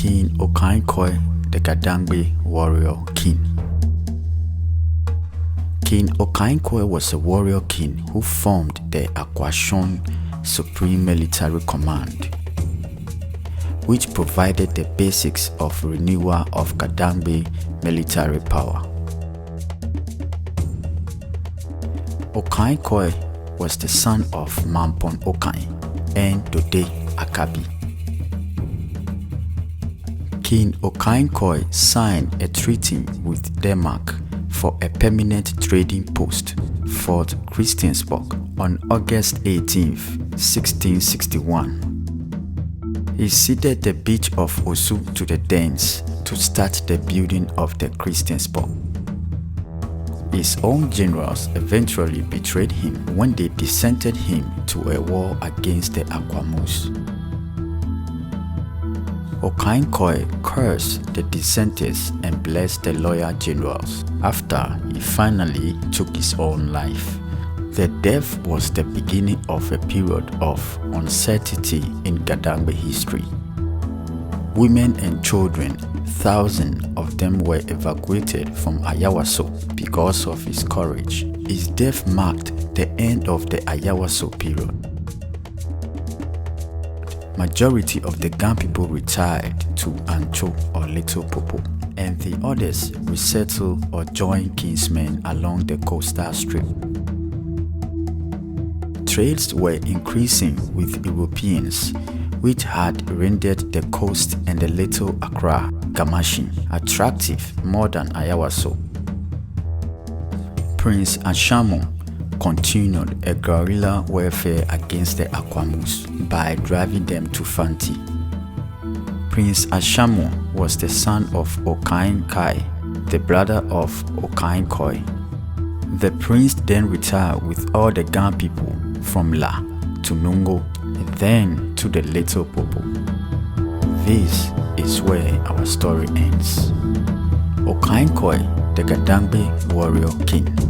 King OKAIKOI the Gadangme warrior king. King OKAIKOI was a warrior king who formed the Akwashong Supreme Military Command, which provided the basics of renewal of Ga-Dangme military power. OKAIKOI was the son of Mampong Okai and Dode Akabi. King OKAIKOI signed a treaty with Denmark for a permanent trading post, Fort Christiansborg, on August 18, 1661. He ceded the beach of Osu to the Danes to start the building of the Christiansborg. His own generals eventually betrayed him when they dissented him to a war against the Akwamus. OKAIKOI cursed the dissenters and blessed the loyal generals after he finally took his own life. The death was the beginning of a period of uncertainty in Ga-Dangme history. Women and children, thousands of them were evacuated from Ayawaso because of his courage. His death marked the end of the Ayawaso period. Majority of the Ga people retired to Ancho or Little Popo, and the others resettled or joined kingsmen along the coastal strip. Trades were increasing with Europeans, which had rendered the coast and the Little Accra Gamashin attractive more than Ayawaso. Prince Ancho continued a guerrilla warfare against the Akwamus by driving them to Fanti. Prince Ancho was the son of OKAIKOI, the brother of OKAIKOI. The prince then retired with all the Ga people from La to Nungo and then to the Little Popo. This is where our story ends. OKAIKOI the Gadangme warrior king.